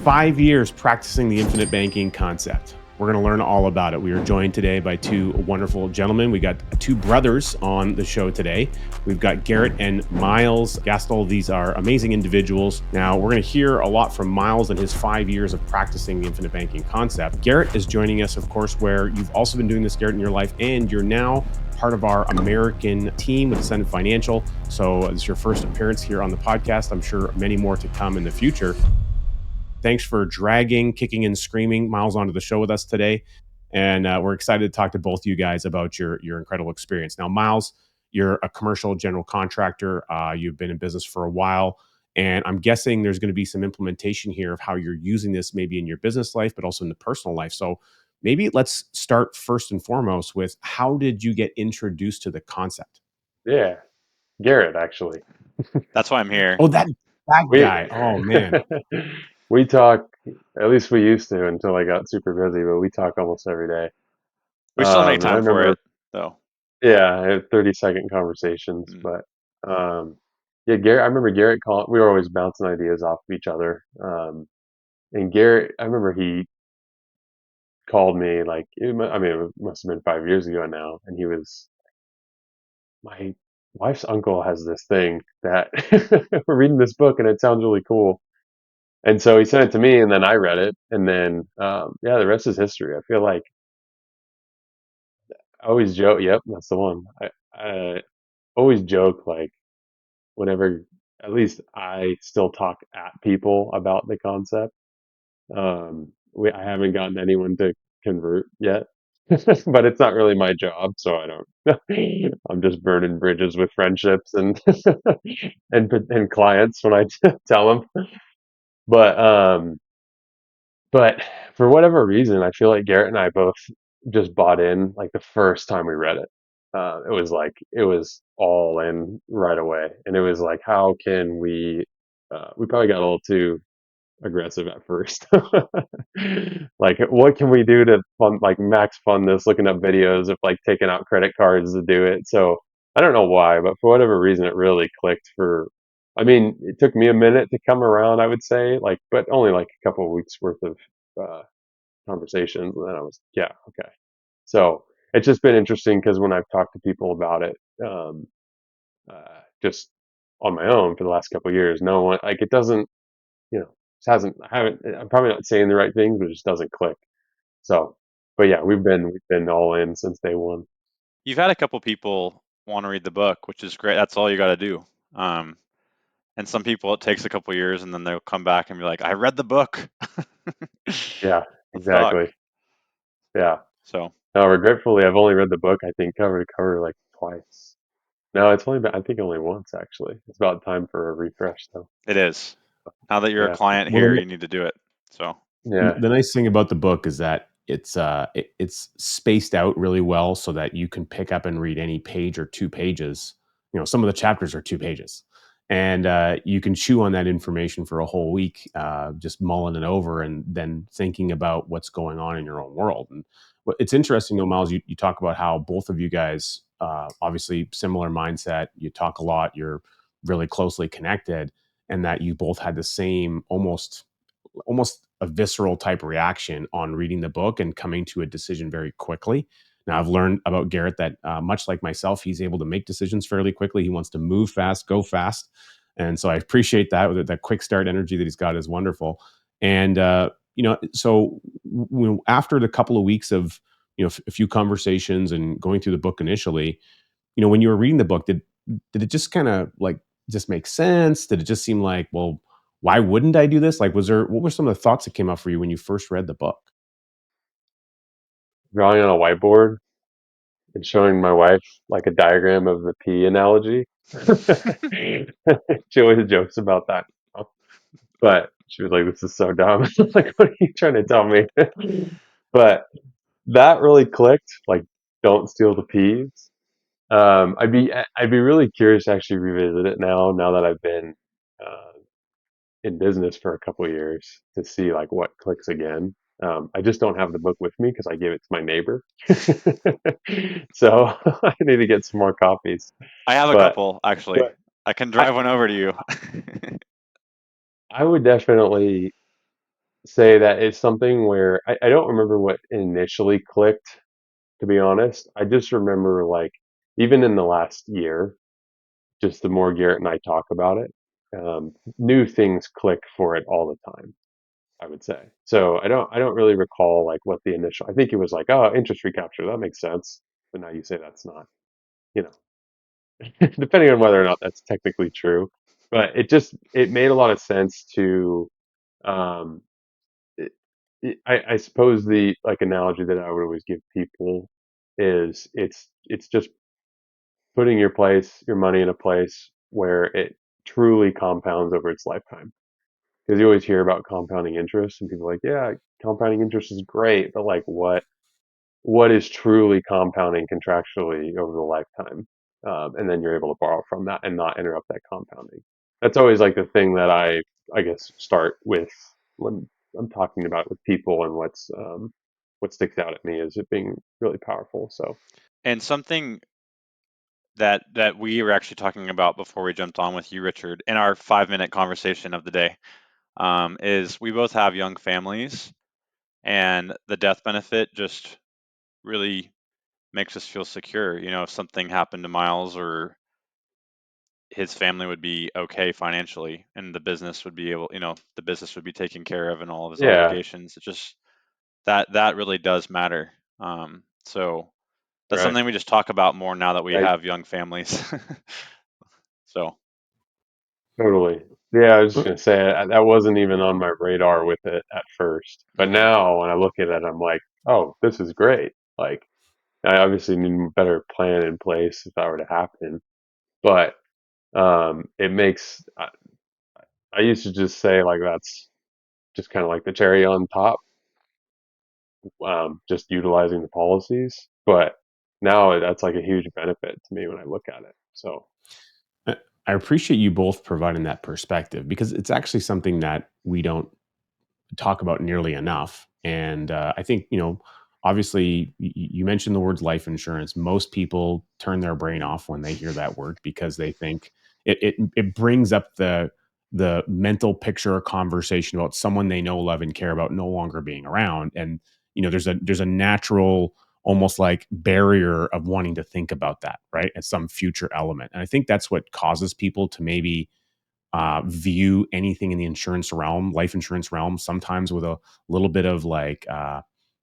5 years practicing the infinite banking concept. We're going to learn all about it. We are joined today by two wonderful gentlemen. We got two brothers on the show today. We've got Garrett and Miles Gastel. These are amazing individuals. Now, we're going to hear a lot from Miles and his 5 years of practicing the infinite banking concept. Garrett is joining us, of course, where you've also been doing this, Garrett, in your life, and you're now part of our American team with Ascendant Financial. So it's your first appearance here on the podcast. I'm sure many more to come in the future. Thanks for dragging, kicking, and screaming Miles onto the show with us today. And we're excited to talk to both of you guys about your incredible experience. Now, Miles, you're a commercial general contractor. You've been in business for a while. And I'm guessing there's going to be some implementation here of how you're using this maybe in your business life, but also in the personal life. So maybe let's start first and foremost with how did you get introduced to the concept? Yeah, Garrett, actually. That's why I'm here. Oh, that We guy. Oh, man. we talk, at least we used to until I got super busy, but we talk almost every day. We still make And I time for remember, it, though. yeah, I had 30-second conversations, Mm. but yeah, Garrett, I remember Garrett calling, we were always bouncing ideas off of each other. And Garrett, I remember he called me like, I mean, it must have been 5 years ago now, and he was, my wife's uncle has this thing that we're reading this book and it sounds really cool. And so he sent it to me, and then I read it, and then yeah, the rest is history. I feel like I always joke. Yep, that's the one. I always joke like whenever, at least I still talk at people about the concept. I haven't gotten anyone to convert yet, but it's not really my job, so I don't. I'm just burning bridges with friendships and and clients when I tell them. But But for whatever reason, I feel like Garrett and I both just bought in like the first time we read it. It was all in right away, and it was like, how can we? We probably got a little too aggressive at first. Like, what can we do to fund, like max fund this? Looking up videos of like taking out credit cards to do it. So I don't know why, but for whatever reason, it really clicked for. I mean, it took me a minute to come around, I would say, like, but only like a couple of weeks worth of uh, conversations, and then I was, yeah, okay. So it's just been interesting because when I've talked to people about it, just on my own for the last couple of years, no one like it doesn't, it hasn't. I haven't. I'm probably not saying the right things, but it just doesn't click. So, but yeah, we've been all in since day one. You've had a couple people want to read the book, which is great. That's all you got to do. Um, and some people, it takes a couple years, and then they'll come back and be like, "I read the book." Yeah, Let's talk. exactly. Yeah. So No, regretfully, I've only read the book, I think, cover to cover like twice. No, it's only been, I think, only once actually. It's about time for a refresh, though. it is. Now that you're a Yeah. client Well, here, you need to do it. So Yeah. the nice thing about the book is that it's spaced out really well so that you can pick up and read any page or 2 pages. Some of the chapters are 2 pages, and you can chew on that information for a whole week, just mulling it over and then thinking about what's going on in your own world. And it's interesting, though, Miles. You talk about how both of you guys, obviously similar mindset. You talk a lot. You're really closely connected, and that you both had the same almost a visceral type reaction on reading the book and coming to a decision very quickly. Now, I've learned about Garrett that much like myself, he's able to make decisions fairly quickly. He wants to move fast, go fast. And so I appreciate that. That quick start energy that he's got is wonderful. And, so after the couple of weeks of, a few conversations and going through the book initially, when you were reading the book, did it just kind of like just make sense? Did it just seem like, well, why wouldn't I do this? Like, what were some of the thoughts that came up for you when you first read the book? Drawing on a whiteboard and showing my wife like a diagram of the pea analogy. She always jokes about that, but she was like, "This is so dumb." Like, what are you trying to tell me? But that really clicked. Like, don't steal the peas. I'd be really curious to actually revisit it now that I've been uh, in business for a couple of years to see like what clicks again. I just don't have the book with me because I gave it to my neighbor, so I need to get some more copies. I have a But couple actually. but. I can I, drive one over to you. I would definitely. say that it's something where I don't remember what initially clicked, to be honest. I just remember like even in the last year, just the more Garrett and I talk about it, new things click for it all the time, I would say. So I don't really recall like what the initial. I think it was like, oh, interest recapture, that makes sense. But now you say that's not, you know, depending on whether or not that's technically true. But it made a lot of sense to um, it, I suppose the like analogy that I would always give people is it's just putting your money in a place where it truly compounds over its lifetime. Because you always hear about compounding interest, and people are like, yeah, compounding interest is great, but like what is truly compounding contractually over the lifetime? And then you're able to borrow from that and not interrupt that compounding. That's always like the thing that I guess start with when I'm talking about it with people, and what sticks out at me is it being really powerful. So And something that we were actually talking about before we jumped on with you, Richard, in our 5-minute conversation of the day, is we both have young families, and the death benefit just really makes us feel secure. You know, if something happened to Miles, or his family would be okay financially, and the business would be able, the business would be taken care of, and all of his yeah, obligations. It just that really does matter. So that's right. something we just talk about more now that we I have young families. So totally. Yeah, I was just Uh, gonna say that wasn't even on my radar with it at first, but mhm. now when I look at it, I'm like, oh, this is great. Like, I obviously need a better plan in place if that were to happen, but it makes. I used to just say like that's just kind of like the cherry on top, just utilizing the policies, but now that's like a huge benefit to me when I look at it. So I appreciate you both providing that perspective because it's actually something that we don't talk about nearly enough. And I think, obviously, you mentioned the words life insurance. Most people turn their brain off when they hear that word because they think it brings up the mental picture or conversation about someone they know, love, and care about no longer being around. And there's a natural, almost like barrier of wanting to think about that, right, as some future element. And I think that's what causes people to maybe view anything in the insurance realm, life insurance realm, sometimes with a little bit of like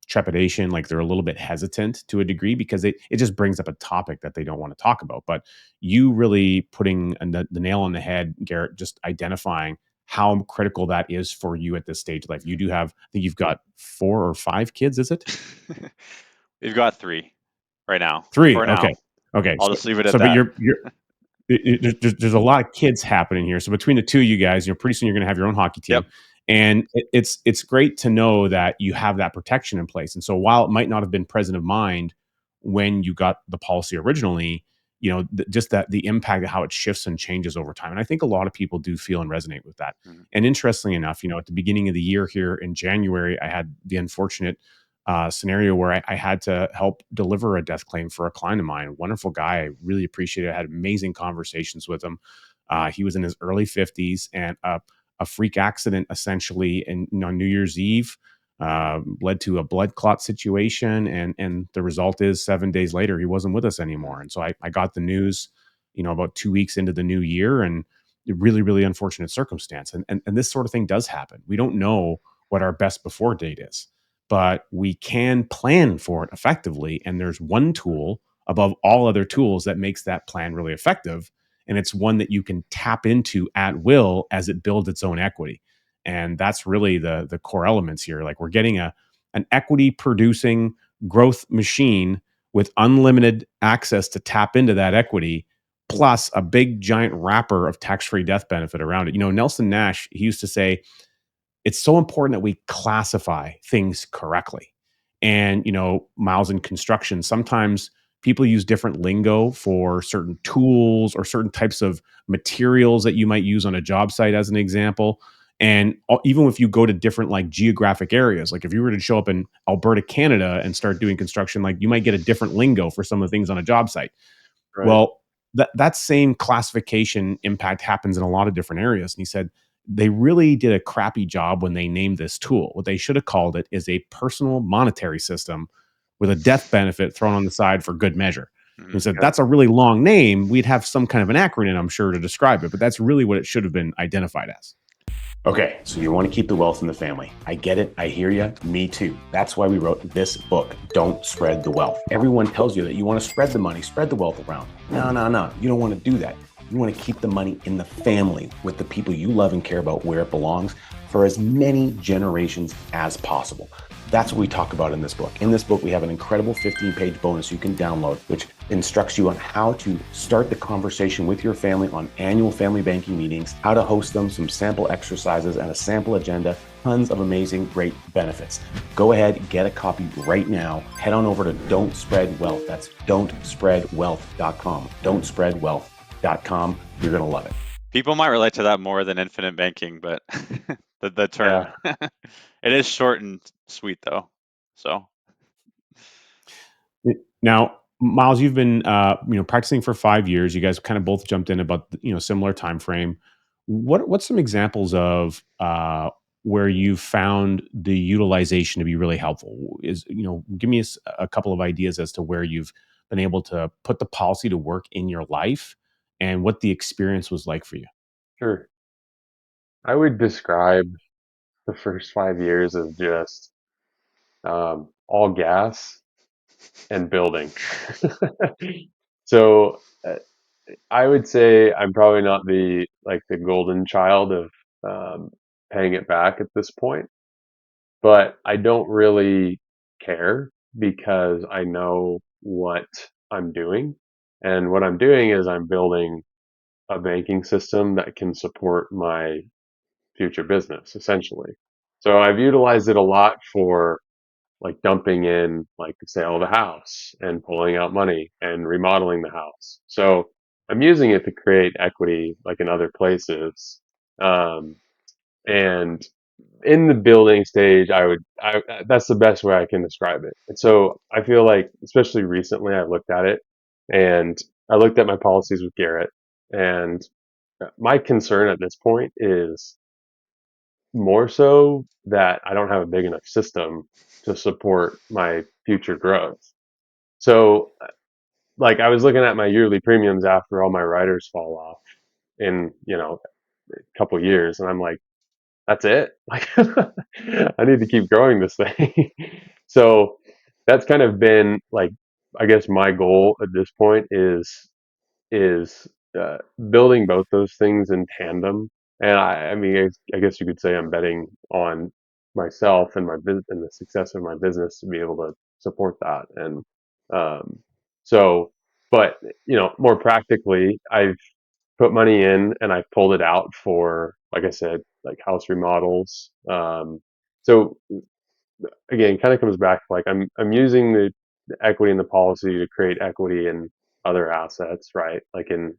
trepidation, like they're a little bit hesitant to a degree because it just brings up a topic that they don't want to talk about. But you really putting the nail on the head, Garrett, just identifying how critical that is for you at this stage of life. You do have, I think you've got 4 or 5 kids, is it? We've got 3 right now. Three. For now, Okay. Okay. I'll just leave it at So, but that. there's a lot of kids happening here. So between the two of you guys, pretty soon you're going to have your own hockey Yep. team, and it's great to know that you have that protection in place. And so while it might not have been present of mind when you got the policy originally, just that the impact of how it shifts and changes over time. And I think a lot of people do feel and resonate with that. Mhm. And interestingly enough, at the beginning of the year here in January, I had the unfortunate scenario where I had to help deliver a death claim for a client of mine. Wonderful guy. I really appreciate it. I had amazing conversations with him. He was in his early 50s, and a freak accident essentially in New Year's Eve led to a blood clot situation. And the result is 7 days later, he wasn't with us anymore. And so I got the news, about 2 weeks into the new year, and a really, really unfortunate circumstance. And this sort of thing does happen. We don't know what our best before date is, but we can plan for it effectively. And there's one tool above all other tools that makes that plan really effective. And it's one that you can tap into at will as it builds its own equity. And that's really the core elements here. Like we're getting an equity producing growth machine with unlimited access to tap into that equity, plus a big giant wrapper of tax-free death benefit around it. Nelson Nash, he used to say, it's so important that we classify things correctly. And, Miles, in construction, sometimes people use different lingo for certain tools or certain types of materials that you might use on a job site, as an example. And even if you go to different like geographic areas, like if you were to show up in Alberta, Canada and start doing construction, like you might get a different lingo for some of the things on a job site. right, Well, that same classification impact happens in a lot of different areas. And he said, They really did a crappy job when they named this tool. What they should have called it is a personal monetary system with a death benefit thrown on the side for good measure. And said Yeah. that's a really long name. We'd have some kind of an acronym, I'm sure, to describe it, but that's really what it should have been identified as. Okay, so you want to keep the wealth in the family. I get it. I hear you. Me too. That's why we wrote this book, Don't Spread the Wealth. Everyone tells you that you want to spread the money, spread the wealth around. No. You don't want to do that. You want to keep the money in the family with the people you love and care about where it belongs for as many generations as possible. That's what we talk about in this book. In this book, we have an incredible 15-page bonus you can download, which instructs you on how to start the conversation with your family on annual family banking meetings, how to host them, some sample exercises, and a sample agenda. Tons of amazing, great benefits. Go ahead, get a copy right now. Head on over to Don't Spread Wealth. That's don'tspreadwealth.com. Don'tspreadwealth.com. You're going to love it. People might relate to that more than infinite banking, but the term. Yeah. It is short and sweet though. So Now, Miles, you've been practicing for 5 years. You guys kind of both jumped in about similar time frame. What's some examples of where you found the utilization to be really helpful? Give me a couple of ideas as to where you've been able to put the policy to work in your life and what the experience was like for you. Sure. I would describe the first 5 years as just all gas and building. So I would say I'm probably not the golden child of um, paying it back at this point, but I don't really care because I know what I'm doing. And what I'm doing is I'm building a banking system that can support my future business, essentially. So I've utilized it a lot for like dumping in like the sale of a house and pulling out money and remodeling the house. So I'm using it to create equity like in other places. Um, and in the building stage, that's the best way I can describe it. And so I feel like, especially recently, I looked at it and I looked at my policies with Garrett, and my concern at this point is more so that I don't have a big enough system to support my future growth. So, like, I was looking at my yearly premiums after all my riders fall off in, a couple years, and I'm like, that's it. Like, I need to keep growing this thing. So that's kind of been like, I guess my goal at this point is building both those things in tandem. And I mean, I guess you could say I'm betting on myself and my business and the success of my business to be able to support that. And um, so, but more practically, I've put money in and I've pulled it out for, like I said, like house remodels. So again, kind of comes back to like I'm using the equity in the policy to create equity in other assets, right? Like in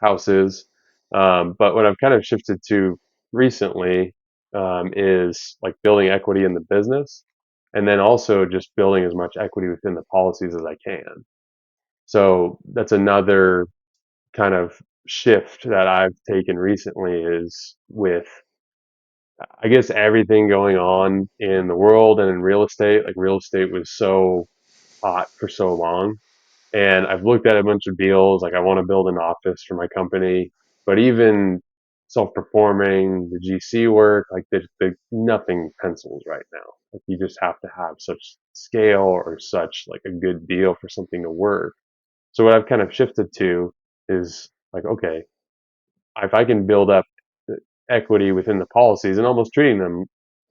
houses. But what I've kind of shifted to recently is like building equity in the business, and then also just building as much equity within the policies as I can. So that's another kind of shift that I've taken recently is with I guess everything going on in the world and in real estate. Like real estate was so hot for so long. And I've looked at a bunch of deals. Like I want to build an office for my company, but even self-performing, the GC work, like there's nothing pencils right now. Like you just have to have such scale or such like a good deal for something to work. So what I've kind of shifted to is like, okay, if I can build up equity within the policies and almost treating them,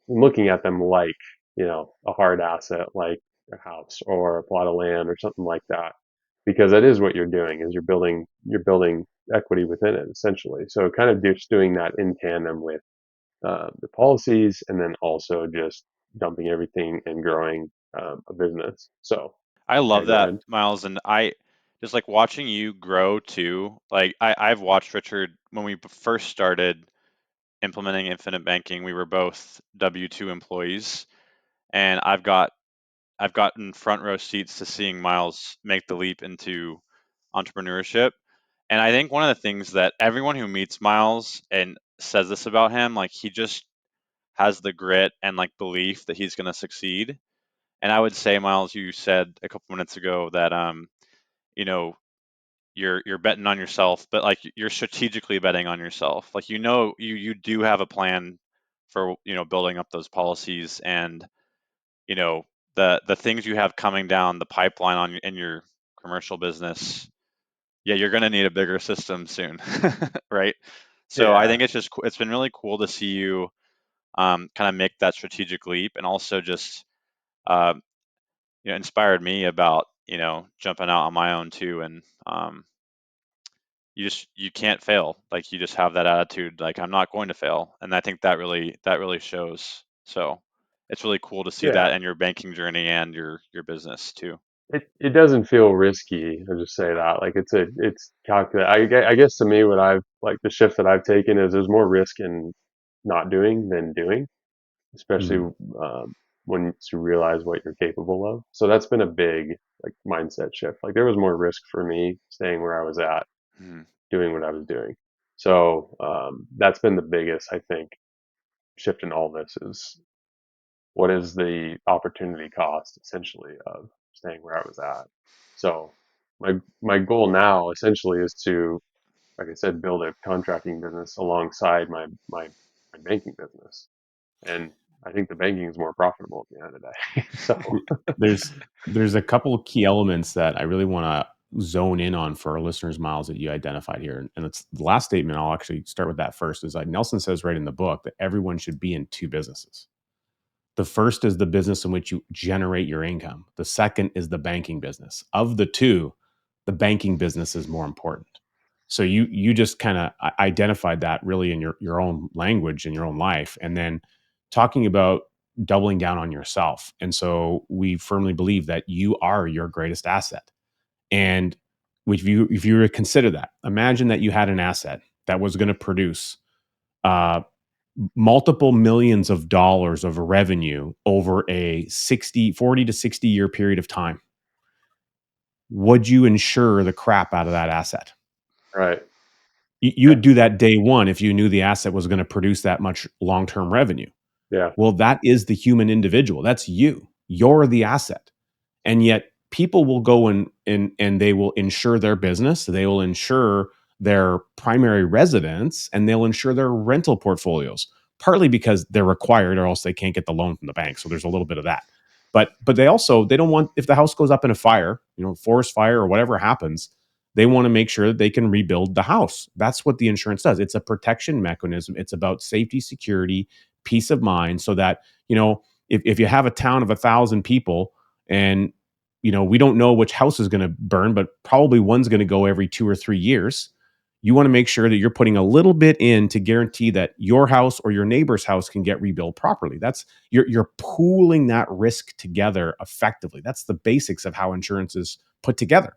looking at them like, a hard asset, like a house or a plot of land or something like that, because that is what you're doing is you're building equity within it essentially. So kind of just doing that in tandem with the policies and then also just dumping everything and growing a business. So I yeah, love go that, ahead. Miles, and I just like watching you grow too. Like I've watched Richard when we first started implementing infinite banking. We were both W-2 employees, and I've gotten front row seats to seeing Miles make the leap into entrepreneurship. And I think one of the things that everyone who meets Miles, and says this about him. Like, he just has the grit and like belief that he's going to succeed. And I would say, Miles, you said a couple minutes ago that you know, you're betting on yourself, but like you're strategically betting on yourself. Like, you do have a plan for, building up those policies, and you know the things you have coming down the pipeline in your commercial business. Yeah, you're going to need a bigger system soon, right? So I Yeah, think it's been really cool to see you kind of make that strategic leap, and also just uh, inspired me about jumping out on my own too. And you can't fail. Like, you just have that attitude, like, I'm not going to fail, and I think that really shows. So it's really cool to see yeah. that in your banking journey and your business too. It doesn't feel risky. I'll just say that. Like it's calculated. I guess to me, what I've like the shift that I've taken is there's more risk in not doing than doing, especially Mm. when you realize what you're capable of. So that's been a big like mindset shift. Like there was more risk for me staying where I was at, Mhm. doing what I was doing. So that's been the biggest, I think, shift in all this is what is the opportunity cost essentially of staying where I was at. So my goal now essentially is to, like I said, build a contracting business alongside my banking business. And I think the banking is more profitable at the end of the day. So there's there's a couple of key elements that I really want to zone in on for our listeners, Miles, that you identified here. And it's the last statement. I'll actually start with that first. Is like Nelson says right in the book that everyone should be in two businesses. The first is the business in which you generate your income. The second is the banking business. Of the two, the banking business is more important. So you just kind of identified that really in your own language in your own life, and then talking about doubling down on yourself. And so we firmly believe that you are your greatest asset. And if you were to consider that, imagine that you had an asset that was going to produce uh, multiple millions of dollars of revenue over a 40 to 60 year period of time. Would you insure the crap out of that asset? right, You yeah, would do that day one if you knew the asset was going to produce that much long term revenue. yeah, Well, that is the human individual. That's you. You're the asset. And yet people will go and they will insure their business, they will insure their primary residence, and they'll insure their rental portfolios, partly because they're required or else they can't get the loan from the bank. So there's a little bit of that. But they don't want, if the house goes up in a fire, forest fire or whatever happens, they want to make sure that they can rebuild the house. That's what the insurance does. It's a protection mechanism. It's about safety, security, peace of mind, so that, if you have a town of 1,000 people, and we don't know which house is going to burn, but probably one's going to go every 2 or 3 years. You want to make sure that you're putting a little bit in to guarantee that your house or your neighbor's house can get rebuilt properly. That's you're pooling that risk together effectively. That's the basics of how insurance is put together.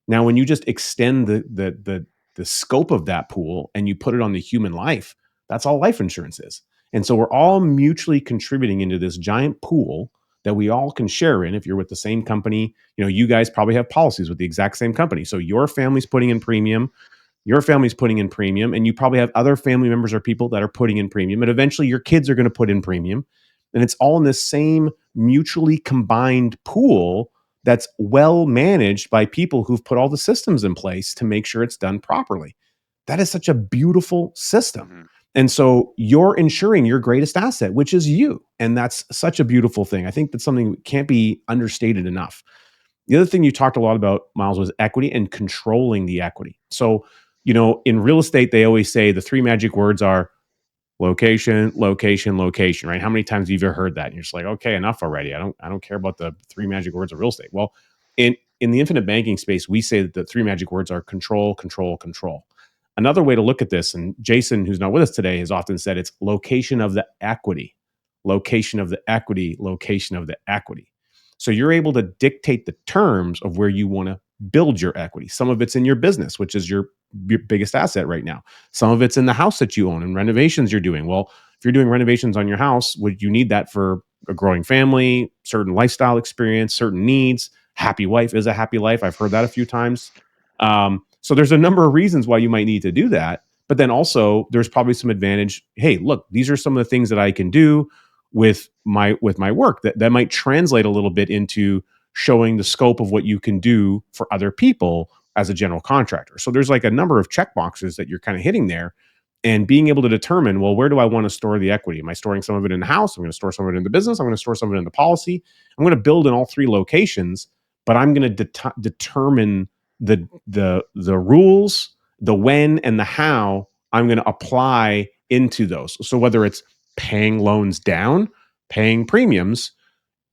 Now, when you just extend the scope of that pool and you put it on the human life, that's all life insurance is. And so we're all mutually contributing into this giant pool that we all can share in. If you're with the same company, you guys probably have policies with the exact same company. So your family's putting in premium, your family's putting in premium, and you probably have other family members or people that are putting in premium. And eventually your kids are going to put in premium. And it's all in this same mutually combined pool that's well managed by people who've put all the systems in place to make sure it's done properly. That is such a beautiful system. Hmm. And so you're insuring your greatest asset, which is you. And that's such a beautiful thing. I think that's something that can't be understated enough. The other thing you talked a lot about, Miles, was equity and controlling the equity. So, in real estate, they always say the three magic words are location, location, location, right? How many times have you ever heard that? And you're just like, okay, enough already. I don't care about the three magic words of real estate. Well, in the infinite banking space, we say that the three magic words are control, control, control. Another way to look at this, and Jason, who's not with us today, has often said it's location of the equity, location of the equity, location of the equity. So you're able to dictate the terms of where you want to build your equity. Some of it's in your business, which is your biggest asset right now. Some of it's in the house that you own and renovations you're doing. Well, if you're doing renovations on your house, would you need that for a growing family, certain lifestyle experience, certain needs? Happy wife is a happy life. I've heard that a few times. So there's a number of reasons why you might need to do that. But then also there's probably some advantage. Hey, look, these are some of the things that I can do with my work that might translate a little bit into showing the scope of what you can do for other people as a general contractor. So there's like a number of check boxes that you're kind of hitting there, and being able to determine, well, where do I want to store the equity? Am I storing some of it in the house? I'm going to store some of it in the business. I'm going to store some of it in the policy. I'm going to build in all three locations, but I'm going to determine the rules, the when, and the how I'm going to apply into those. So whether it's paying loans down, paying premiums,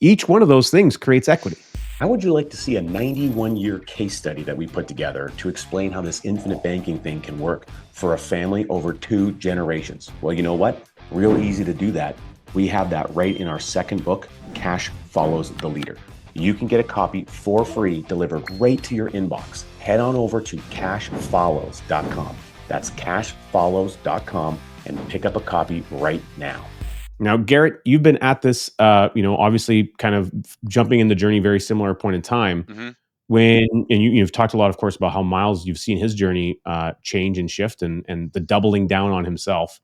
each one of those things creates equity. How would you like to see a 91-year case study that we put together to explain how this infinite banking thing can work for a family over 2 generations? Well, you know what? Real easy to do that. We have that right in our second book, Cash Follows the Leader. You can get a copy for free delivered right to your inbox. Head on over to cashfollows.com. That's cashfollows.com and pick up a copy right now. Now, Garrett, you've been at this, obviously kind of jumping in the journey, very similar point in time. Mm-hmm. You've talked a lot, of course, about how Miles, you've seen his journey change and shift, and the doubling down on himself.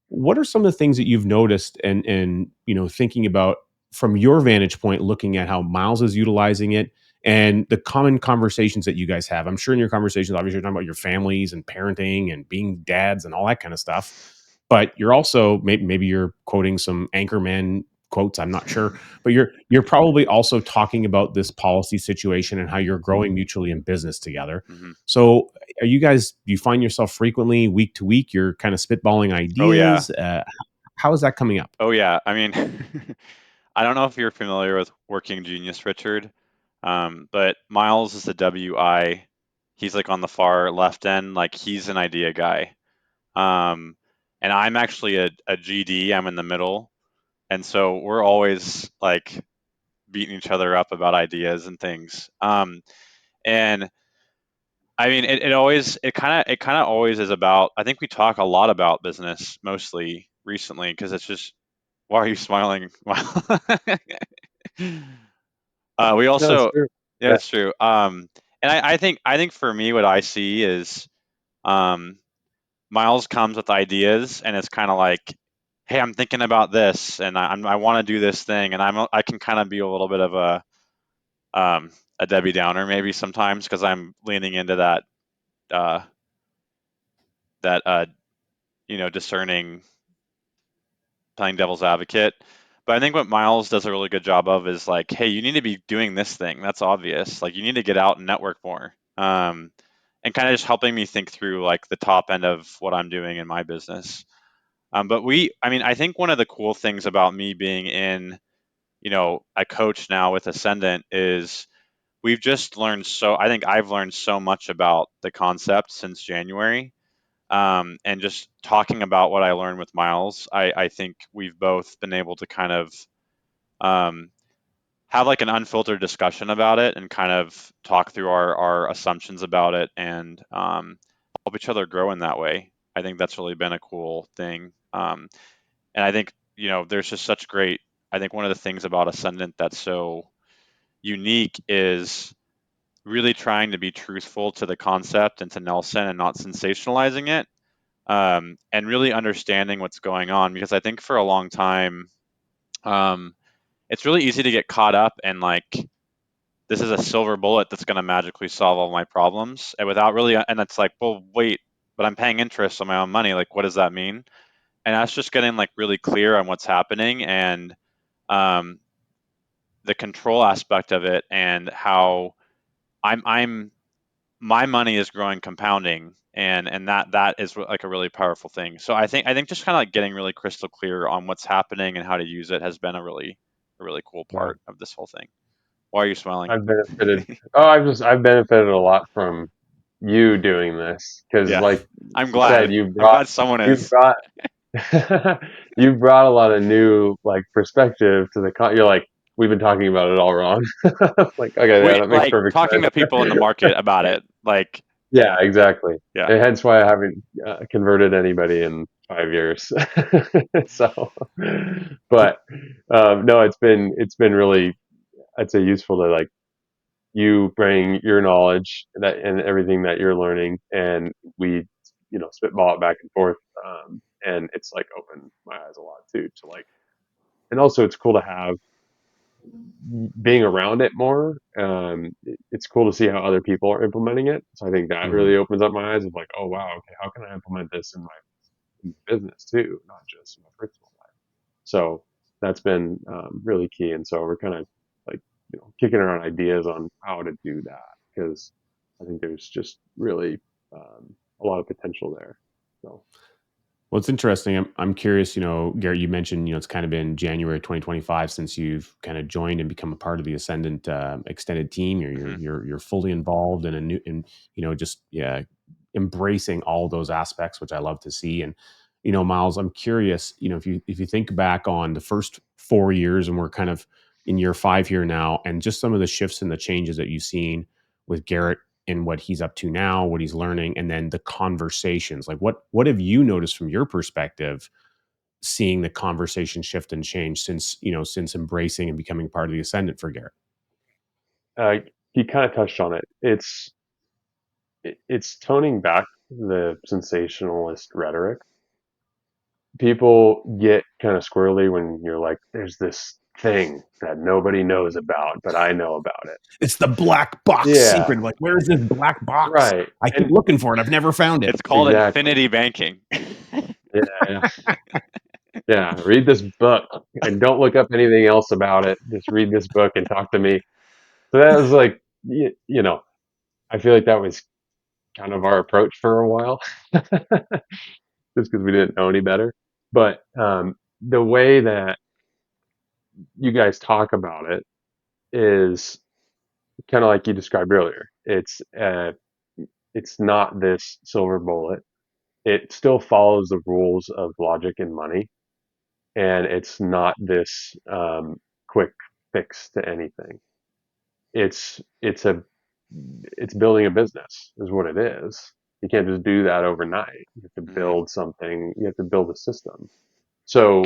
What are some of the things that you've noticed and thinking about from your vantage point, looking at how Miles is utilizing it and the common conversations that you guys have? I'm sure in your conversations, obviously, you're talking about your families and parenting and being dads and all that kind of stuff. But you're also maybe you're quoting some Anchorman quotes. I'm not sure, but you're probably also talking about this policy situation and how you're growing mutually in business together. Mm-hmm. So, are you guys? Do you find yourself frequently week to week? You're kind of spitballing Oh yeah. ideas. How is that coming up? Oh yeah. I mean, I don't know if you're familiar with Working Genius, Richard, but Miles is the WI. He's like on the far left end, like he's an idea guy. And I'm actually a GD. I'm in the middle, and so we're always like beating each other up about ideas and things. And I mean, it kind of always is about. I think we talk a lot about business mostly recently because it's just. Why are you smiling? We No, it's also, true. yeah, Yeah. it's true. And I think for me, what I see is, um, Miles comes with ideas, and it's kind of like, hey, I'm thinking about this, and I want to do this thing, and I can kind of be a little bit of a Debbie Downer maybe sometimes because I'm leaning into uh, that discerning, playing devil's advocate. But I think what Miles does a really good job of is like, hey, you need to be doing this thing. That's obvious. Like you need to get out and network more. And kind of just helping me think through like the top end of what I'm doing in my business. I mean, I think one of the cool things about me being in, a coach now with Ascendant is we've just learned I think I've learned so much about the concept since January. And just talking about what I learned with Miles, I think we've both been able to kind of um, have like an unfiltered discussion about it and kind of talk through our assumptions about it and help each other grow in that way. I think that's really been a cool thing. And I think, there's just such great, I think one of the things about Ascendant that's so unique is really trying to be truthful to the concept and to Nelson and not sensationalizing it, and really understanding what's going on. Because I think for a long time, um, it's really easy to get caught up and like, this is a silver bullet that's going to magically solve all my problems, and without really, and it's like, well, wait, but I'm paying interest on my own money. Like, what does that mean? And that's just getting like really clear on what's happening and um, the control aspect of it and how I'm my money is growing compounding and that is like a really powerful thing. So I think just kind of like getting really crystal clear on what's happening and how to use it has been a really cool Yeah. part of this whole thing. Why are you smiling? I've benefited. Oh, I've benefited a lot from you doing this because, Yeah, like I'm you said, glad. I'm glad someone you is. brought you brought a lot of new like perspective to you're like, we've been talking about it all wrong. Like, okay, yeah, We that makes like perfect talking to sense. people in the market about it. Like, Yeah, yeah, exactly. yeah. And hence why I haven't converted anybody in 5 years. So, but no, it's been really, I'd say, useful to like you bring your knowledge and everything that you're learning, and we spitball it back and forth. And it's like opened my eyes a lot too, to like, and also it's cool to have being around it more. It's cool to see how other people are implementing it. So I think that Mhm. really opens up my eyes of like, oh wow, okay, how can I implement this in my business too, not just in my personal life. So that's been really key. And so we're kind of like, kicking around ideas on how to do that, because I think there's just really a lot of potential there. So Well, it's interesting. I'm curious, Garrett, you mentioned, it's kind of been January 2025 since you've kind of joined and become a part of the Ascendant extended team. You're Hmm. you're fully involved in a new, and just, yeah, embracing all those aspects, which I love to see. And Miles, I'm curious, if you think back on the first 4 years, and we're kind of in year 5 here now, and just some of the shifts and the changes that you've seen with Garrett and what he's up to now, what he's learning, and then the conversations. Like, what have you noticed from your perspective, seeing the conversation shift and change since embracing and becoming part of the Ascendant for Garrett? uh, you kind of touched on it. It's toning back the sensationalist rhetoric. People get kind of squirrely when you're like, there's this thing that nobody knows about, but I know about it. It's the black box Yeah, secret. Like, where is this black box? right. I keep And looking for it. I've never found it. It's called exactly. infinity banking. Yeah, yeah. Yeah. Read this book and don't look up anything else about it. Just read this book and talk to me. So that was like, I feel like that was kind of our approach for a while, just because we didn't know any better. But the way that you guys talk about it is kind of like you described earlier. It's not this silver bullet. It still follows the rules of logic and money, and it's not this quick fix to anything. It's it's a it's building a business is what it is. You can't just do that overnight. You have to Hmm. build something. You have to build a system. So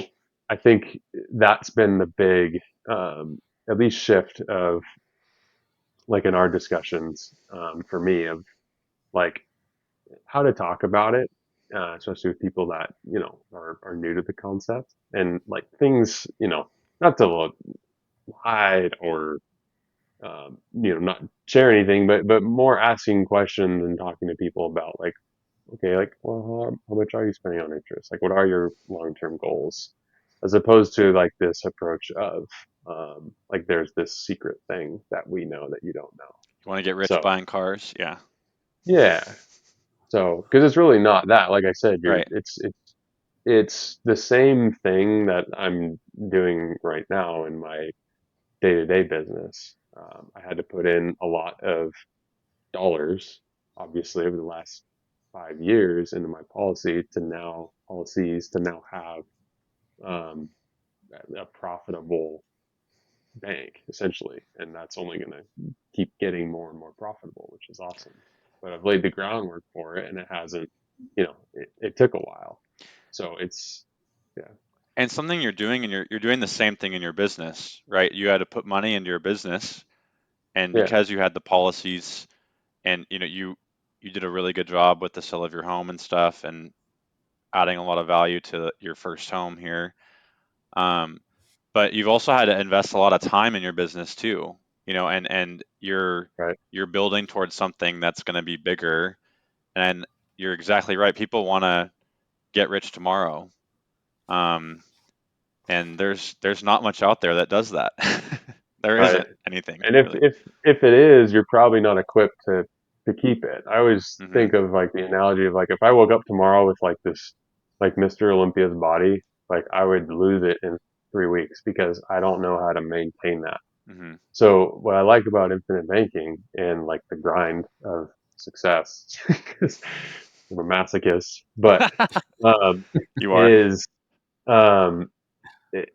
I think that's been the big, at least shift of like in our discussions, for me, of like how to talk about it, especially with people that are new to the concept, and like things, not to hide or not share anything, but more asking questions and talking to people about like, okay, like, well, how much are you spending on interest? Like, what are your long term goals? As opposed to like this approach of like there's this secret thing that we know that you don't know. You want to get rich So buying cars? Yeah. yeah, so because it's really not that. Like I said, Right. it's the same thing that I'm doing right now in my day to day business. I had to put in a lot of dollars, obviously, over the last 5 years into my policies to now have um, a profitable bank, essentially, and that's only going to keep getting more and more profitable, which is awesome. But I've laid the groundwork for it, and it hasn't. It took a while, so it's yeah, And something you're doing, and you're doing the same thing in your business, right? You had to put money into your business, and yeah, because you had the policies, and you did a really good job with the sale of your home and stuff, and adding a lot of value to your first home here. Um, but you've also had to invest a lot of time in your business too, and right, you're building towards something that's going to be bigger. And you're exactly right. People want to get rich tomorrow. Um, and there's not much out there that does that. There right. isn't anything And if really. if if it is, you're probably not equipped to keep it. I always Hmm. think of like the analogy of like if I woke up tomorrow with like this like Mr. Olympia's body, like I would lose it in 3 weeks because I don't know how to maintain that. Hmm. So what I like about infinite banking and like the grind of success, because I'm a masochist, but um, You are. is um, i-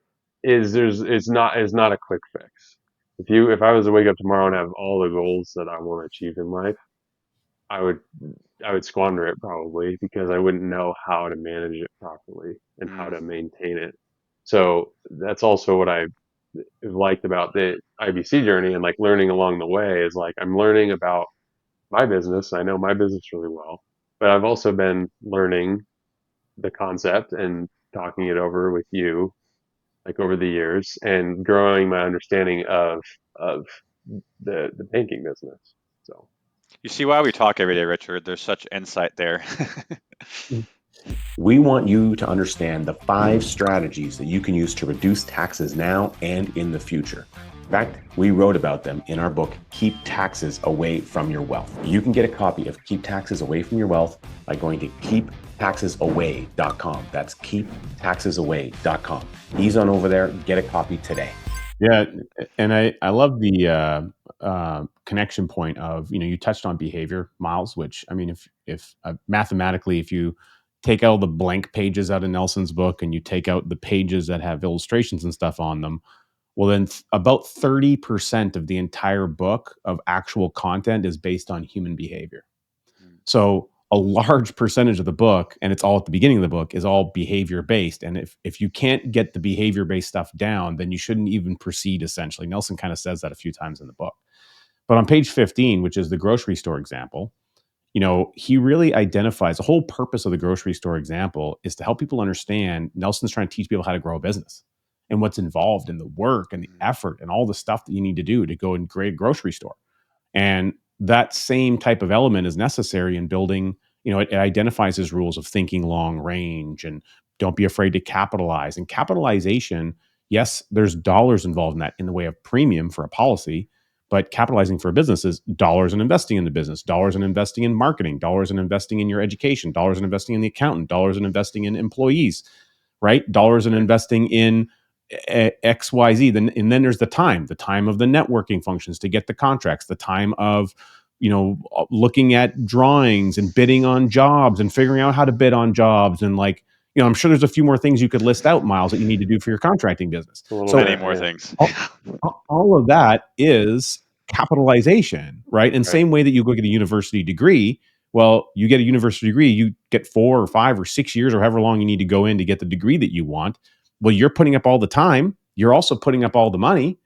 is there's it's not a quick fix. If I was to wake up tomorrow and have all the goals that I want to achieve in life, I would I would squander it probably because I wouldn't know how to manage it properly and how Mm. to maintain it. So that's also what I liked about the IBC journey and like learning along the way is like I'm learning about my business. I know my business really well, but I've also been learning the concept and talking it over with you, like over the years, and growing my understanding of the banking business. So You see why we talk every day, Richard. There's such insight there. We want you to understand the 5 strategies that you can use to reduce taxes now and in the future. In fact, we wrote about them in our book, Keep Taxes Away from Your Wealth. You can get a copy of Keep Taxes Away from Your Wealth by going to keeptaxesaway.com. That's keeptaxesaway.com. Ease on over there, get a copy today. Yeah, and I love the connection point of, you touched on behavior, Miles, which, I mean, if mathematically, if you take out the blank pages out of Nelson's book and you take out the pages that have illustrations and stuff on them, well, then about 30% of the entire book of actual content is based on human behavior. So a large percentage of the book, and it's all at the beginning of the book, is all behavior based. And if you can't get the behavior based stuff down, then you shouldn't even proceed, essentially. Nelson kind of says that a few times in the book. But on page 15, which is the grocery store example, he really identifies the whole purpose of the grocery store example is to help people understand Nelson's trying to teach people how to grow a business and what's involved in the work and the effort and all the stuff that you need to do to go and create a grocery store. And that same type of element is necessary in building, it identifies his rules of thinking long range and don't be afraid to capitalize. And capitalization, yes, there's dollars involved in that in the way of premium for a policy, but capitalizing for a business is dollars and investing in the business, dollars and investing in marketing, dollars and investing in your education, dollars and investing in the accountant, dollars and investing in employees, right? Dollars and investing in XYZ. And then there's the time of the networking functions to get the contracts, the time of, looking at drawings and bidding on jobs and figuring out how to bid on jobs. And I'm sure there's a few more things you could list out, Miles, that you need to do for your contracting business. So Many more things. All of that is capitalization, right? And same way that you go get a university degree, well, you get a university degree, you get 4 or 5 or 6 years or however long you need to go in to get the degree that you want. Well, you're putting up all the time. You're also putting up all the money.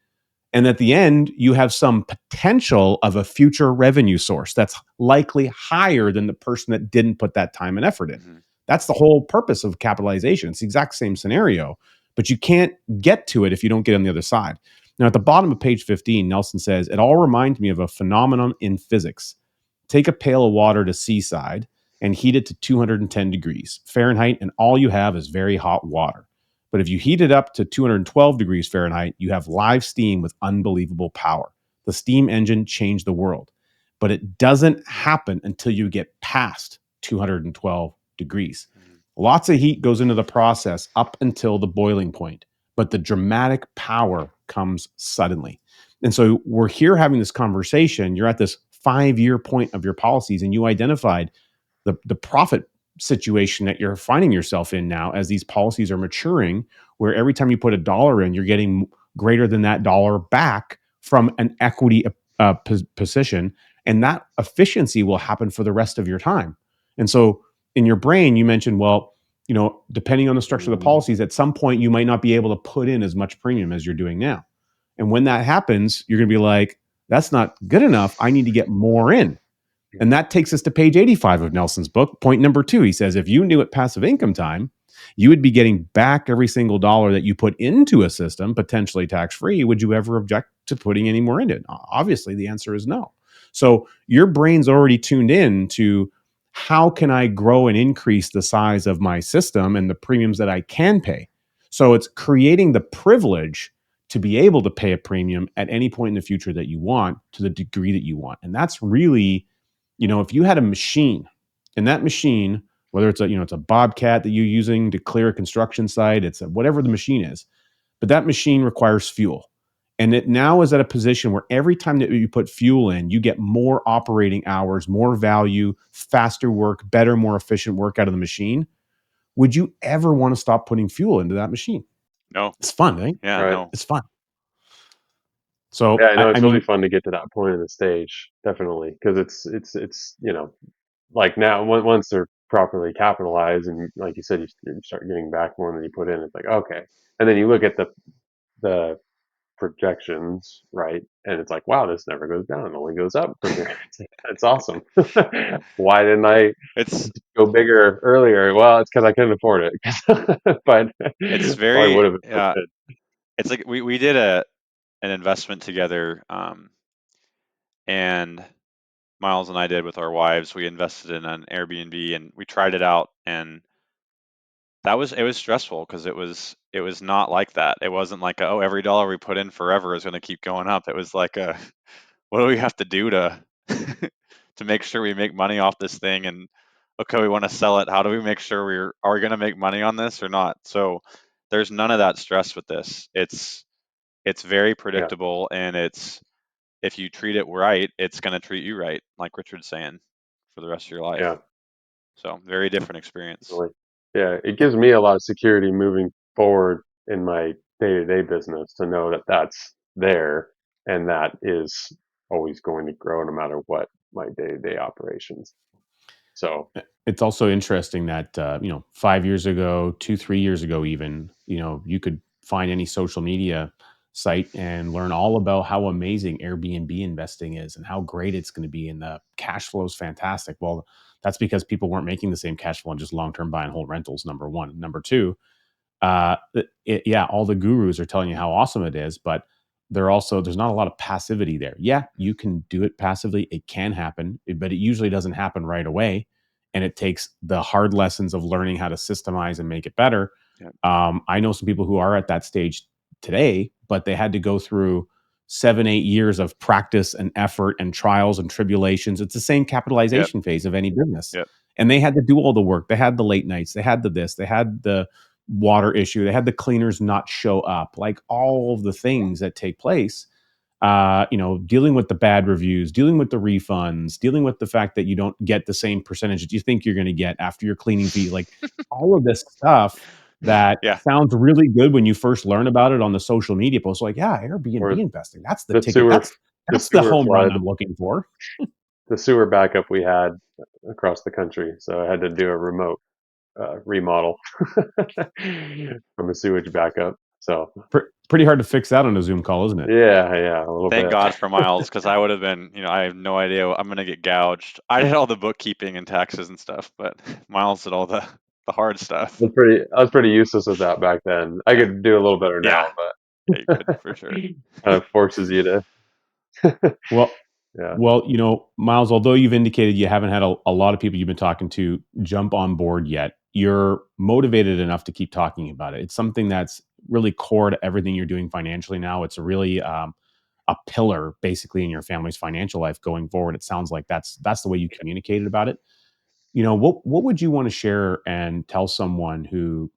And at the end, you have some potential of a future revenue source that's likely higher than the person that didn't put that time and effort in. Mm-hmm. That's the whole purpose of capitalization. It's the exact same scenario, but you can't get to it if you don't get on the other side. Now, at the bottom of page 15, Nelson says, it all reminds me of a phenomenon in physics. Take a pail of water to seaside and heat it to 210 degrees Fahrenheit, and all you have is very hot water. But if you heat it up to 212 degrees Fahrenheit, you have live steam with unbelievable power. The steam engine changed the world. But it doesn't happen until you get past 212 degrees. Mm-hmm. Lots of heat goes into the process up until the boiling point, but the dramatic power comes suddenly. And so we're here having this conversation. You're at this 5-year point of your policies, and you identified the profit situation that you're finding yourself in now as these policies are maturing, where every time you put $1 in, you're getting greater than that dollar back from an equity position. And that efficiency will happen for the rest of your time. And so in your brain, you mentioned, well, depending on the structure of the policies, at some point you might not be able to put in as much premium as you're doing now. And when that happens, you're going to be like, that's not good enough. I need to get more in. And that takes us to page 85 of Nelson's book. Point number 2, he says, if you knew at passive income time, you would be getting back every single dollar that you put into a system, potentially tax-free. Would you ever object to putting any more into it? Obviously, the answer is no. So your brain's already tuned in to how can I grow and increase the size of my system and the premiums that I can pay. So it's creating the privilege to be able to pay a premium at any point in the future that you want to the degree that you want. And that's really, if you had a machine, and that machine, whether it's it's a Bobcat that you're using to clear a construction site, it's whatever the machine is, but that machine requires fuel. And it now is at a position where every time that you put fuel in, you get more operating hours, more value, faster work, better, more efficient work out of the machine. Would you ever want to stop putting fuel into that machine? No. It's fun, right? Yeah, right. no. It's fun. So yeah, I know it's really mean, fun to get to that point in the stage, definitely, because it's like now once they're properly capitalized and like you said, you start getting back more than you put in. It's like okay, and then you look at the projections, right? And it's like, wow, this never goes down; it only goes up from here. It's awesome. Why didn't I It's go bigger earlier? Well, it's because I couldn't afford it. But it's probably would very have been so good. it's like we did an investment together, and Miles and I did with our wives. We invested in an Airbnb and we tried it out, and it was stressful because it was not like that. It wasn't like oh, every dollar we put in forever is going to keep going up. It was like what do we have to do to to make sure we make money off this thing? And okay, we want to sell it. How do we make sure are we going to make money on this or not? So there's none of that stress with this. It's very Yeah, predictable, and it's if you treat it right, it's going to treat you right, like Richard's saying, for the rest of your life. yeah, So very different experience. really. Yeah, it gives me a lot of security moving forward in my day-to-day business to know that that's there and that is always going to grow no matter what my day-to-day operations. So, It's also interesting that 5 years ago, 2, 3 years ago, even you could find any social media site and learn all about how amazing Airbnb investing is and how great it's going to be, and the cash flow is fantastic. Well, that's because people weren't making the same cash flow on just long term buy and hold rentals. Number one, number two, yeah, all the gurus are telling you how awesome it is, but there's not a lot of passivity there. Yeah, you can do it passively. It can happen, but it usually doesn't happen right away. And it takes the hard lessons of learning how to systemize and make it better. Yeah. I know some people who are at that stage today, but they had to go through 7, 8 years of practice and effort and trials and tribulations. It's the same Yep. capitalization phase of any business. Yep. And they had to do all the work. They had the late nights. They had the this. They had the water issue. They had the cleaners not show up, like all of the things that take place. Dealing with the bad reviews, dealing with the refunds, dealing with the fact that you don't get the same percentage that you think you're going to get after your cleaning fee, like all of this stuff that Yeah. sounds really good when you first learn about it on the social media posts. Like, yeah, Airbnb or investing, that's the the ticket. sewer, the That's the sewer home run flood, I'm looking for. the sewer backup we had across the country. So I had to do a remote remodel from a sewage backup. So Pretty hard to fix that on a Zoom call, isn't it? yeah, a little Thank bit. God for Miles, because I would have been, I have no idea. I'm gonna get gouged. I did all the bookkeeping and taxes and stuff, but Miles did all the hard stuff. I was pretty useless at that back then. I Yeah. could do a little better Yeah. now, Yeah, you but could for sure. kind of forces you to. Well, Yeah, Well, Miles, although you've indicated you haven't had a lot of people you've been talking to jump on board yet, you're motivated enough to keep talking about it. It's something that's really core to everything you're doing financially now. It's really a pillar, basically, in your family's financial life going forward. It sounds like that's the way you communicated about it. What would you want to share and tell someone who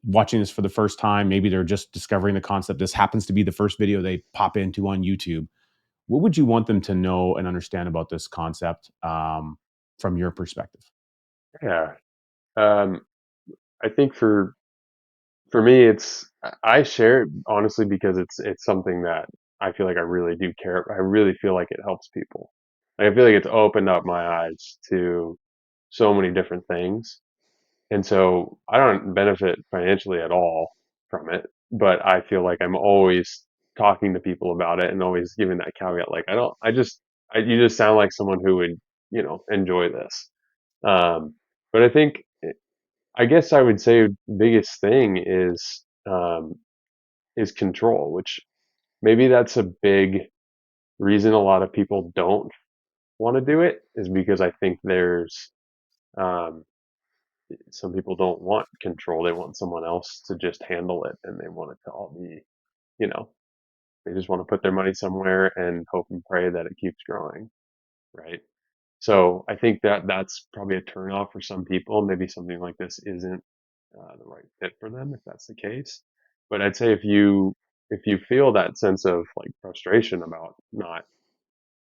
watching this for the first time? Maybe they're just discovering the concept. This happens to be the first video they pop into on YouTube. What would you want them to know and understand about this concept from your perspective? yeah. Um, I think for me, I share it honestly because it's something that I feel like I really do care. I really feel like it helps people. Like, I feel like it's opened up my eyes to so many different things. And so I don't benefit financially at all from it, but I feel like I'm always talking to people about it and always giving that caveat. Like, you just sound like someone who would, enjoy this. Um, but I think, I guess I would say biggest thing is control, which maybe that's a big reason a lot of people don't want to do it is because I think um, some people don't want control. They want someone else to just handle it, and they want it to all be, you know, they just want to put their money somewhere and hope and pray that it keeps growing, right? So I think that that's probably a turnoff for some people. Maybe something like this isn't the right fit for them if that's the case. But I'd say if you feel that sense of like frustration about not,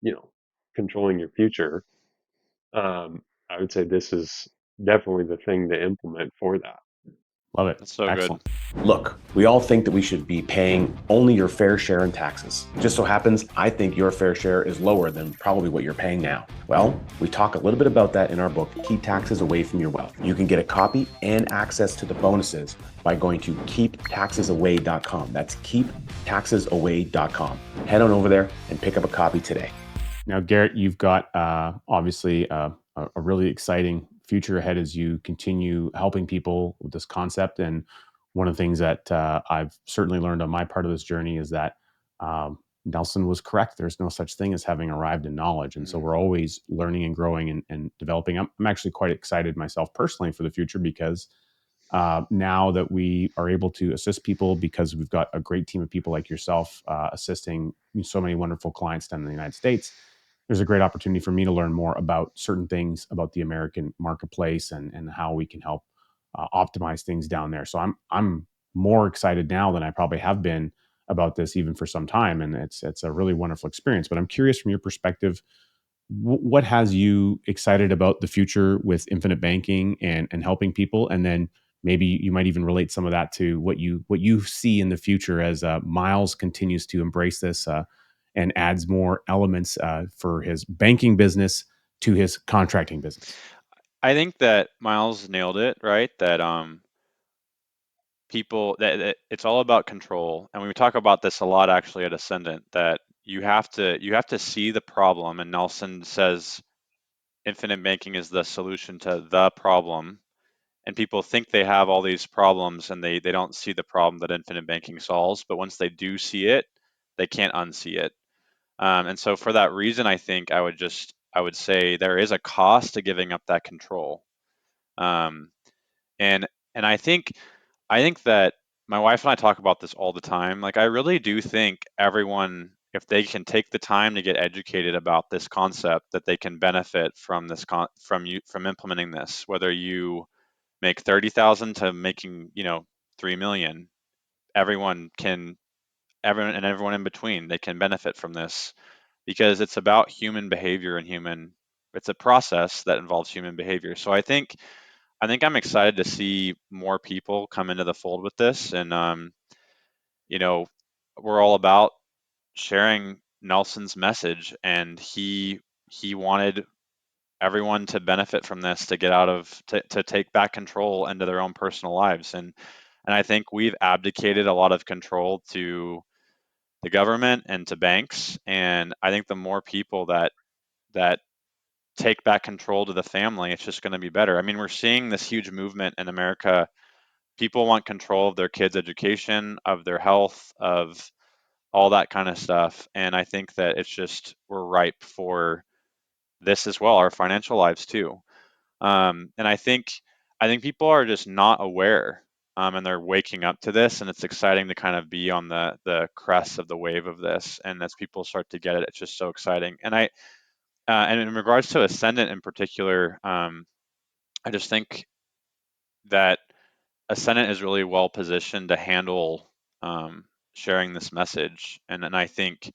you know, controlling your future, I would say this is definitely the thing to implement for that. Love it. That's so Excellent. good. Look, we all think that we should be paying only your fair share in taxes. It just so happens, I think your fair share is lower than probably what you're paying now. Well, we talk a little bit about that in our book, Keep Taxes Away from Your Wealth. You can get a copy and access to the bonuses by going to keeptaxesaway.com. That's keeptaxesaway.com. Head on over there and pick up a copy today. Now, Garrett, you've got obviously a really exciting future ahead as you continue helping people with this concept. And one of the things that I've certainly learned on my part of this journey is that Nelson was correct. There's no such thing as having arrived in knowledge. And so we're always learning and growing and developing. I'm actually quite excited myself personally for the future because now that we are able to assist people because we've got a great team of people like yourself assisting so many wonderful clients down in the United States, there's a great opportunity for me to learn more about certain things about the American marketplace and how we can help optimize things down there. So I'm more excited now than I probably have been about this even for some time, and it's a really wonderful experience. But I'm curious from your perspective, what has you excited about the future with infinite banking and helping people, and then maybe you might even relate some of that to what you see in the future as Miles continues to embrace this and adds more elements for his banking business to his contracting business. I think that Miles nailed it, right? That people that it's all about control, and we talk about this a lot actually at Ascendant, that you have to see the problem, and Nelson says infinite banking is the solution to the problem, and people think they have all these problems and they don't see the problem that infinite banking solves, but once they do see it, they can't unsee it. And so for that reason, I think I would say there is a cost to giving up that control. Um, and and I think that my wife and I talk about this all the time. Like, I really do think everyone, if they can take the time to get educated about this concept, that they can benefit from from implementing this. Whether you make 30,000 to making 3 million, everyone can, everyone in between, they can benefit from this because it's about human behavior and human. It's a process that involves human behavior. So I think I'm excited to see more people come into the fold with this, and you know, we're all about sharing Nelson's message, and he wanted everyone to benefit from this, to get out of to take back control into their own personal lives, and I think we've abdicated a lot of control to the government and to banks, and I think the more people that take back control to the family, it's just going to be better. I mean, we're seeing this huge movement in America. People want control of their kids' education, of their health, of all that kind of stuff. And I think that it's just, we're ripe for this as well, our financial lives too. And I think people are just not aware, and they're waking up to this, and it's exciting to kind of be on the crest of the wave of this. And as people start to get it, it's just so exciting. And in regards to Ascendant in particular, I just think that Ascendant is really well positioned to handle sharing this message. And I think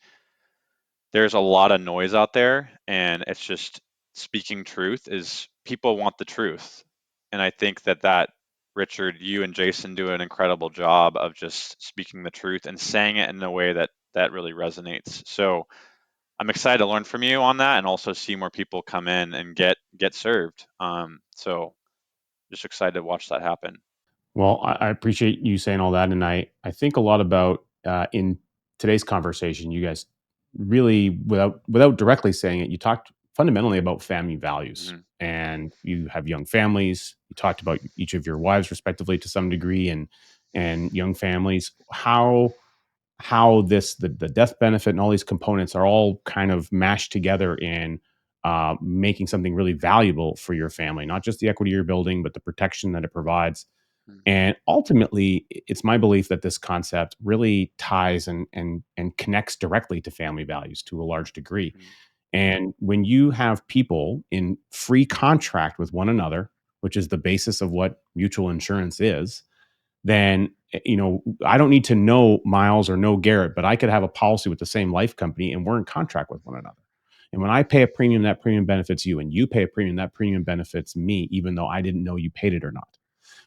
there's a lot of noise out there, and it's just speaking truth is, people want the truth. And I think that Richard, you and Jason do an incredible job of just speaking the truth and saying it in a way that really resonates. So I'm excited to learn from you on that, and also see more people come in and get served. So just excited to watch that happen. Well, I appreciate you saying all that, and I think a lot about in today's conversation. You guys really, without directly saying it, you talked fundamentally about family values, Mhm. and you have young families. You talked about each of your wives, respectively, to some degree, and young families. How this the death benefit and all these components are all kind of mashed together in making something really valuable for your family, not just the equity you're building, but the protection that it provides. Mhm. And ultimately, it's my belief that this concept really ties and connects directly to family values to a large degree. Mhm. And when you have people in free contract with one another, which is the basis of what mutual insurance is, then I don't need to know Miles or know Garrett, but I could have a policy with the same life company and we're in contract with one another. And when I pay a premium, that premium benefits you, and you pay a premium, that premium benefits me, even though I didn't know you paid it or not.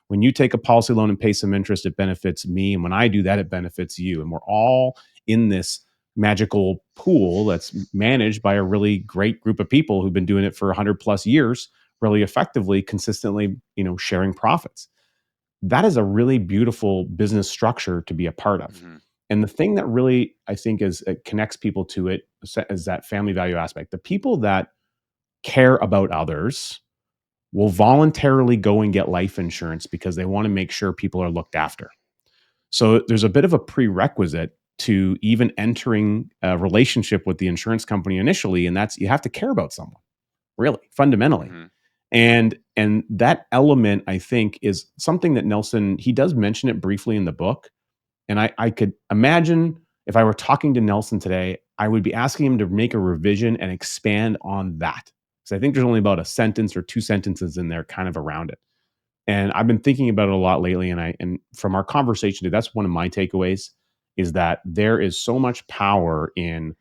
When you take a policy loan and pay some interest, it benefits me. And when I do that, it benefits you. And we're all in this magical pool that's managed by a really great group of people who've been doing it for 100 plus years, really effectively, consistently, sharing profits. That is a really beautiful business structure to be a part of. Mm-hmm. And the thing that really, I think, it connects people to it is that family value aspect. The people that care about others will voluntarily go and get life insurance because they want to make sure people are looked after. So there's a bit of a prerequisite to even entering a relationship with the insurance company initially, and that's you have to care about someone, really, fundamentally. Mm-hmm. And that element, I think, is something that Nelson, he does mention it briefly in the book. And I could imagine if I were talking to Nelson today, I would be asking him to make a revision and expand on that. Because I think there's only about a sentence or two sentences in there kind of around it. And I've been thinking about it a lot lately. And from our conversation today, that's one of my takeaways, is that there is so much power in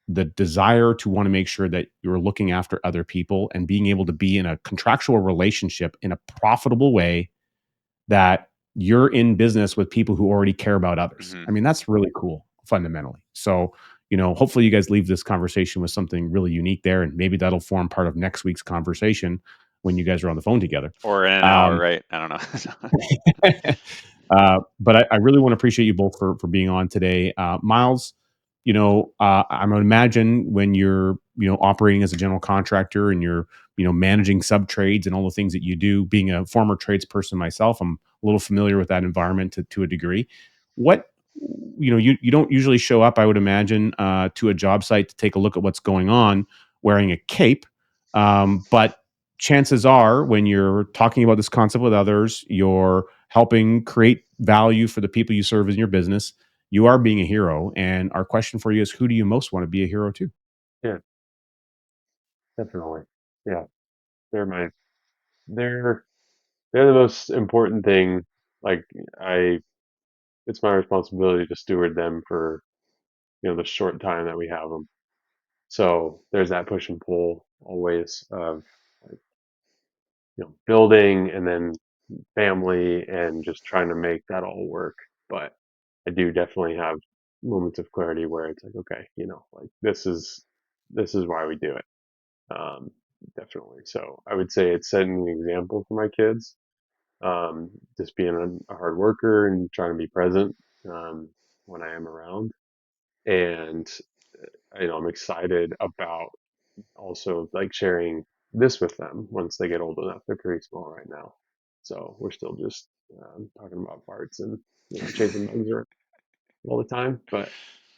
the desire to want to make sure that you're looking after other people and being able to be in a contractual relationship in a profitable way, that you're in business with people who already care about others. Mm-hmm. I mean, that's really cool fundamentally. So, hopefully you guys leave this conversation with something really unique there, and maybe that'll form part of next week's conversation when you guys are on the phone together. Or in an hour, right? I don't know. But I really want to appreciate you both for being on today. Miles, I'm going to imagine when you're, operating as a general contractor and you're, managing sub trades and all the things that you do, being a former tradesperson myself, I'm a little familiar with that environment to a degree. What, you don't usually show up, I would imagine, to a job site to take a look at what's going on wearing a cape. But chances are when you're talking about this concept with others, you're helping create value for the people you serve in your business. You are being a hero. And our question for you is, who do you most want to be a hero to? Yeah, definitely. Yeah, they're my they're they're the most important thing. Like it's my responsibility to steward them for the short time that we have them. So there's that push and pull always of like building and then family and just trying to make that all work. But I do definitely have moments of clarity where it's like, okay, like this is why we do it. Um, Definitely. So I would say it's setting an example for my kids. Just being a hard worker and trying to be present when I am around. And I'm excited about also like sharing this with them once they get old enough. They're pretty small right now, so we're still just talking about farts and chasing bugs around all the time. But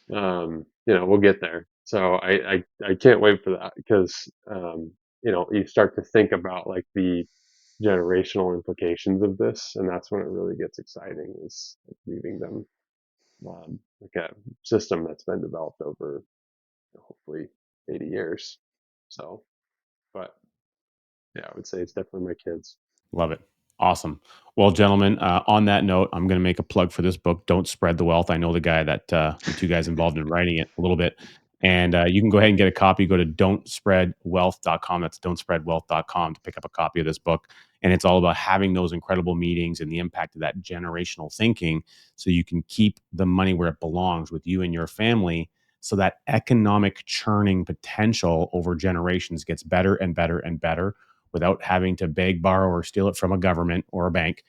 we'll get there. So I can't wait for that because you start to think about like the generational implications of this, and that's when it really gets exciting. Is like, leaving them like a system that's been developed over hopefully 80 years. So, but yeah, I would say it's definitely my kids. Love it. Awesome. Well, gentlemen, on that note, I'm going to make a plug for this book, Don't Spread the Wealth. I know the guy the two guys involved in writing it a little bit. And you can go ahead and get a copy. Go to don'tspreadwealth.com. That's don'tspreadwealth.com to pick up a copy of this book. And it's all about having those incredible meetings and the impact of that generational thinking so you can keep the money where it belongs with you and your family, so that economic churning potential over generations gets better and better and better without having to beg, borrow, or steal it from a government or a bank.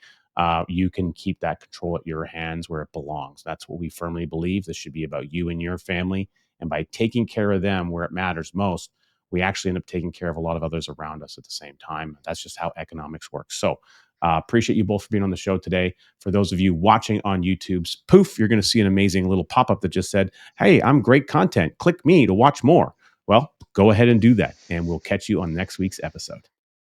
You can keep that control at your hands where it belongs. That's what we firmly believe. This should be about you and your family. And by taking care of them where it matters most, we actually end up taking care of a lot of others around us at the same time. That's just how economics works. So appreciate you both for being on the show today. For those of you watching on YouTube's poof, you're going to see an amazing little pop-up that just said, hey, I'm great content. Click me to watch more. Well, go ahead and do that. And we'll catch you on next week's episode.